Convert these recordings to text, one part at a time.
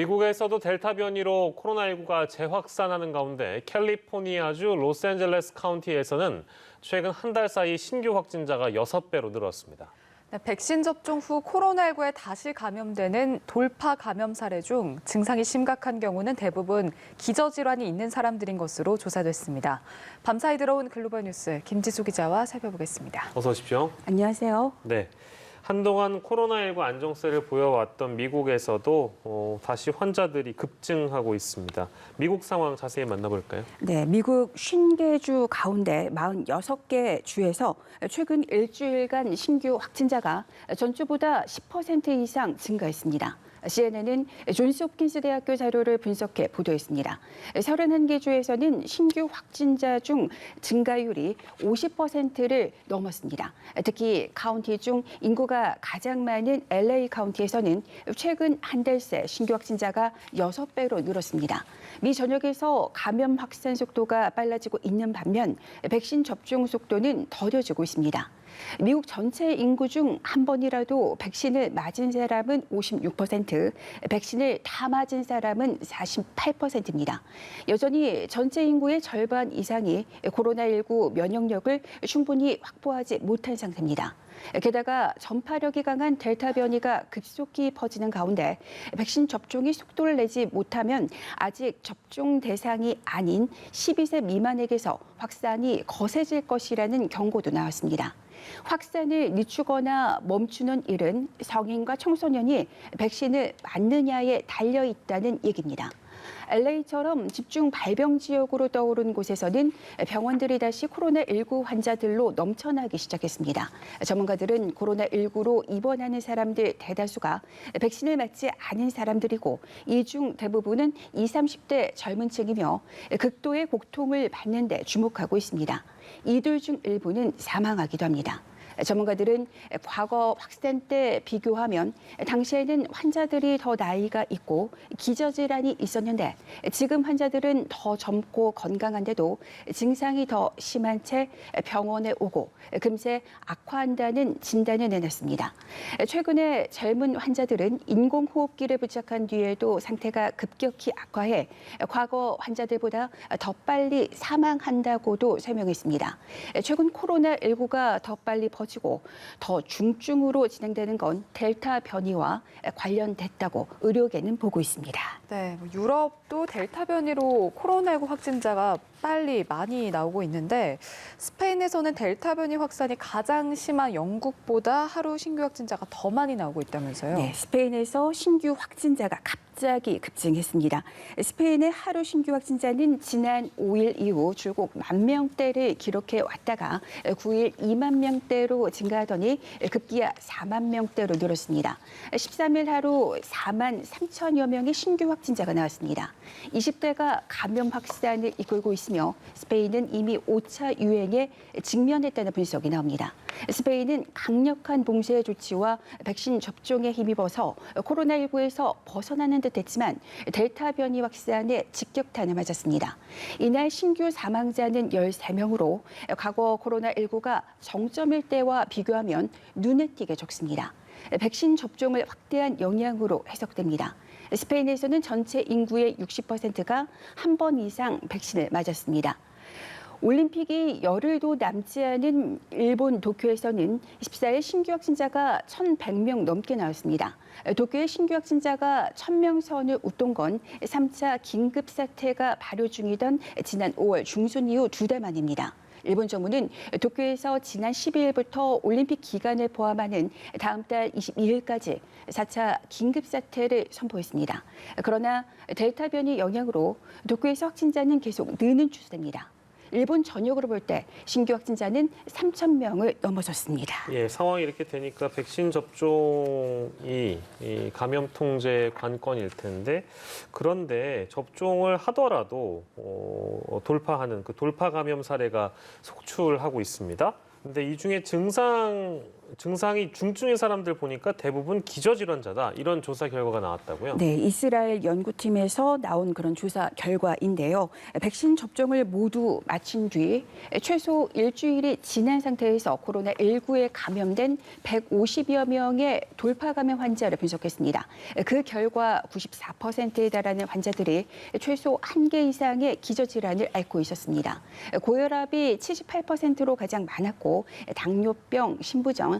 미국에서도 델타 변이로 코로나19가 재확산하는 가운데 캘리포니아주 로스앤젤레스 카운티에서는 최근 한 달 사이 신규 확진자가 6배로 늘었습니다. 네, 백신 접종 후 코로나19에 다시 감염되는 돌파 감염 사례 중 증상이 심각한 경우는 대부분 기저질환이 있는 사람들인 것으로 조사됐습니다. 밤사이 들어온 글로벌 뉴스 김지수 기자와 살펴보겠습니다. 어서 오십시오. 안녕하세요. 네. 한동안 코로나19 안정세를 보여왔던 미국에서도 다시 환자들이 급증하고 있습니다. 미국 상황 자세히 만나볼까요? 네, 미국 50개 주 가운데 46개 주에서 최근 일주일간 신규 확진자가 전주보다 10% 이상 증가했습니다. CNN은 존스홉킨스 대학교 자료를 분석해 보도했습니다. 31개 주에서는 신규 확진자 중 증가율이 50%를 넘었습니다. 특히 카운티 중 인구가 가장 많은 LA 카운티에서는 최근 한 달 새 신규 확진자가 6배로 늘었습니다. 미 전역에서 감염 확산 속도가 빨라지고 있는 반면 백신 접종 속도는 더뎌지고 있습니다. 미국 전체 인구 중 한 번이라도 백신을 맞은 사람은 56%, 백신을 다 맞은 사람은 48%입니다. 여전히 전체 인구의 절반 이상이 코로나19 면역력을 충분히 확보하지 못한 상태입니다. 게다가 전파력이 강한 델타 변이가 급속히 퍼지는 가운데 백신 접종이 속도를 내지 못하면 아직 접종 대상이 아닌 12세 미만에게서 확산이 거세질 것이라는 경고도 나왔습니다. 확산을 늦추거나 멈추는 일은 성인과 청소년이 백신을 맞느냐에 달려 있다는 얘기입니다. LA처럼 집중 발병 지역으로 떠오른 곳에서는 병원들이 다시 코로나19 환자들로 넘쳐나기 시작했습니다. 전문가들은 코로나19로 입원하는 사람들 대다수가 백신을 맞지 않은 사람들이고 이 중 대부분은 20, 30대 젊은 층이며 극도의 고통을 받는 데 주목하고 있습니다. 이들 중 일부는 사망하기도 합니다. 전문가들은 과거 확산 때 비교하면 당시에는 환자들이 더 나이가 있고 기저질환이 있었는데 지금 환자들은 더 젊고 건강한데도 증상이 더 심한 채 병원에 오고 금세 악화한다는 진단을 내놨습니다. 최근에 젊은 환자들은 인공호흡기를 부착한 뒤에도 상태가 급격히 악화해 과거 환자들보다 더 빨리 사망한다고도 설명했습니다. 최근 코로나19가 더 빨리 퍼지고 더 중증으로 진행되는 건 델타 변이와 관련됐다고 의료계는 보고 있습니다. 네, 유럽도 델타 변이로 코로나19 확진자가 빨리 많이 나오고 있는데 스페인에서는 델타 변이 확산이 가장 심한 영국보다 하루 신규 확진자가 더 많이 나오고 있다면서요? 네, 스페인에서 신규 확진자가 갑자기 급증했습니다. 스페인의 하루 신규 확진자는 지난 5일 이후 줄곧 10,000명대를 기록해 왔다가 9일 2만 명대로 증가하더니 급기야 4만 명대로 늘었습니다. 13일 하루 4만 3천여 명의 신규 확진자가 나왔습니다. 20대가 감염 확산을 이끌고 있습니다. 스페인은 이미 5차 유행에 직면했다는 분석이 나옵니다. 스페인은 강력한 봉쇄 조치와 백신 접종에 힘입어서 코로나19에서 벗어나는 듯했지만 델타 변이 확산에 직격탄을 맞았습니다. 이날 신규 사망자는 13명으로 과거 코로나19가 정점일 때와 비교하면 눈에 띄게 적습니다. 백신 접종을 확대한 영향으로 해석됩니다. 스페인에서는 전체 인구의 60%가 한 번 이상 백신을 맞았습니다. 올림픽이 열흘도 남지 않은 일본 도쿄에서는 14일 신규 확진자가 1,100명 넘게 나왔습니다. 도쿄의 신규 확진자가 1,000명 선을 웃돈 건 3차 긴급 사태가 발효 중이던 지난 5월 중순 이후 2달 만입니다. 일본 정부는 도쿄에서 지난 12일부터 올림픽 기간을 포함하는 다음 달 22일까지 4차 긴급 사태를 선포했습니다. 그러나 델타 변이 영향으로 도쿄에서 확진자는 계속 느는 추세입니다. 일본 전역으로 볼 때 신규 확진자는 3,000명을 넘어섰습니다. 예, 상황이 이렇게 되니까 백신 접종이 이 감염 통제 관건일 텐데 그런데 접종을 하더라도 돌파하는 그 돌파 감염 사례가 속출하고 있습니다. 근데 이 중에 증상이 증상이 중증인 사람들 보니까 대부분 기저질환자다. 이런 조사 결과가 나왔다고요? 네, 이스라엘 연구팀에서 나온 그런 조사 결과인데요. 백신 접종을 모두 마친 뒤 최소 일주일이 지난 상태에서 코로나19에 감염된 150여 명의 돌파 감염 환자를 분석했습니다. 그 결과 94%에 달하는 환자들이 최소 1개 이상의 기저질환을 앓고 있었습니다. 고혈압이 78%로 가장 많았고 당뇨병, 신부전,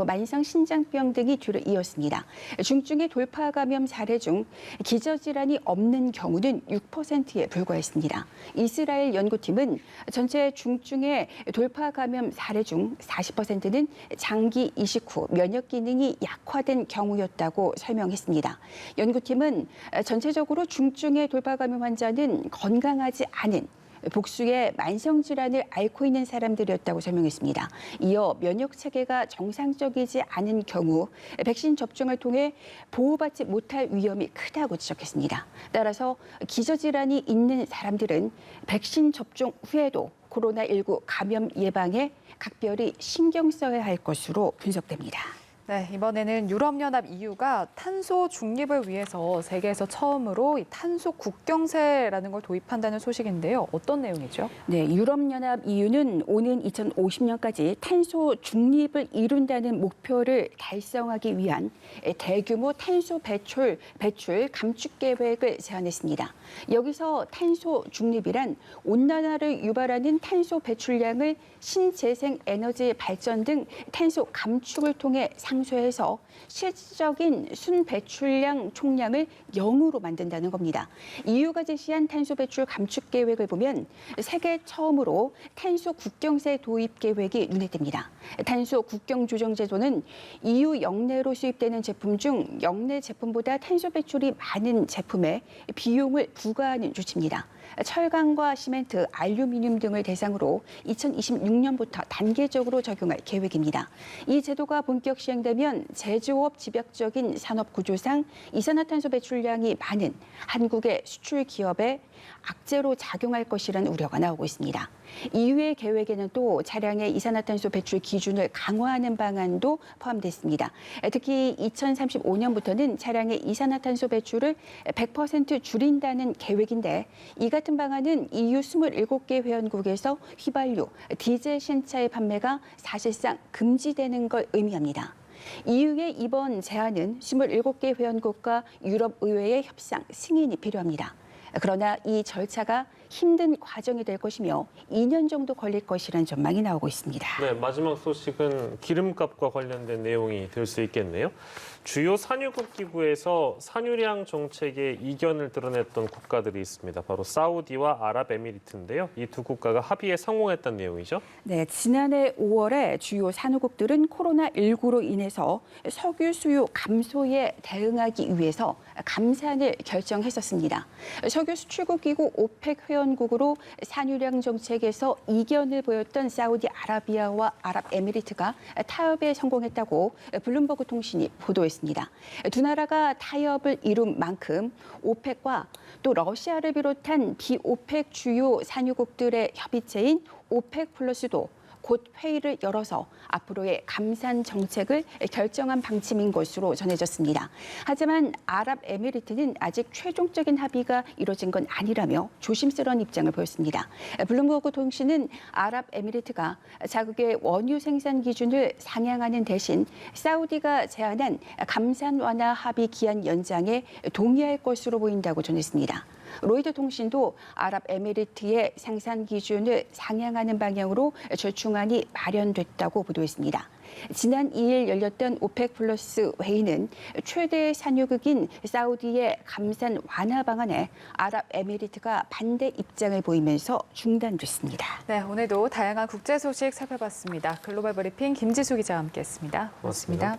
만성 신장병 등이 뒤를 이었습니다. 중증의 돌파 감염 사례 중 기저질환이 없는 경우는 6%에 불과했습니다. 이스라엘 연구팀은 전체 중증의 돌파 감염 사례 중 40%는 장기 이식 후 면역 기능이 약화된 경우였다고 설명했습니다. 연구팀은 전체적으로 중증의 돌파 감염 환자는 건강하지 않은 복수의 만성질환을 앓고 있는 사람들이었다고 설명했습니다. 이어 면역체계가 정상적이지 않은 경우 백신 접종을 통해 보호받지 못할 위험이 크다고 지적했습니다. 따라서 기저질환이 있는 사람들은 백신 접종 후에도 코로나19 감염 예방에 각별히 신경 써야 할 것으로 분석됩니다. 네, 이번에는 유럽연합 EU가 탄소 중립을 위해서 세계에서 처음으로 이 탄소 국경세라는 걸 도입한다는 소식인데요. 어떤 내용이죠? 네, 유럽연합 EU는 오는 2050년까지 탄소 중립을 이룬다는 목표를 달성하기 위한 대규모 탄소 배출 감축 계획을 제안했습니다. 여기서 탄소 중립이란 온난화를 유발하는 탄소 배출량을 신재생 에너지 발전 등 탄소 감축을 통해 상쇄해서 실질적인 순 배출량 총량을 0으로 만든다는 겁니다. EU가 제시한 탄소 배출 감축 계획을 보면 세계 처음으로 탄소 국경세 도입 계획이 눈에 띕니다. 탄소 국경 조정 제도는 EU 영내로 수입되는 제품 중 영내 제품보다 탄소 배출이 많은 제품에 비용을 부과하는 조치입니다. 철강과 시멘트, 알루미늄 등을 대상으로 2026년부터 단계적으로 적용할 계획입니다. 이 제도가 본격 시행되면 제조업 집약적인 산업 구조상 이산화탄소 배출량이 많은 한국의 수출 기업에 악재로 작용할 것이라는 우려가 나오고 있습니다. EU의 계획에는 또 차량의 이산화탄소 배출 기준을 강화하는 방안도 포함됐습니다. 특히 2035년부터는 차량의 이산화탄소 배출을 100% 줄인다는 계획인데 이 같은 방안은 EU 27개 회원국에서 휘발유, 디젤 신차의 판매가 사실상 금지되는 걸 의미합니다. EU의 이번 제안은 27개 회원국과 유럽의회의 협상, 승인이 필요합니다. 그러나 이 절차가 힘든 과정이 될 것이며 2년 정도 걸릴 것이라는 전망이 나오고 있습니다. 네, 마지막 소식은 기름값과 관련된 내용이 될 수 있겠네요. 주요 산유국 기구에서 산유량 정책에 이견을 드러냈던 국가들이 있습니다. 바로 사우디와 아랍에미리트인데요. 이 두 국가가 합의에 성공했다는 내용이죠. 네, 지난해 5월에 주요 산유국들은 코로나19로 인해서 석유 수요 감소에 대응하기 위해서 감산을 결정했었습니다. 석유 수출국 기구 오펙 회원국으로 산유량 정책에서 이견을 보였던 사우디아라비아와 아랍에미리트가 타협에 성공했다고 블룸버그 통신이 보도했습니다. 두 나라가 타협을 이룬 만큼 오펙과 또 러시아를 비롯한 비오펙 주요 산유국들의 협의체인 오펙 플러스도 곧 회의를 열어서 앞으로의 감산 정책을 결정한 방침인 것으로 전해졌습니다. 하지만 아랍에미리트는 아직 최종적인 합의가 이뤄진 건 아니라며 조심스러운 입장을 보였습니다. 블룸버그 통신은 아랍에미리트가 자국의 원유 생산 기준을 상향하는 대신 사우디가 제안한 감산 완화 합의 기한 연장에 동의할 것으로 보인다고 전했습니다. 로이터 통신도 아랍에미리트의 생산 기준을 상향하는 방향으로 절충안이 마련됐다고 보도했습니다. 지난 2일 열렸던 오펙 플러스 회의는 최대 산유국인 사우디의 감산 완화 방안에 아랍에미리트가 반대 입장을 보이면서 중단됐습니다. 네, 오늘도 다양한 국제 소식 살펴봤습니다. 글로벌 브리핑 김지수 기자와 함께했습니다. 고맙습니다.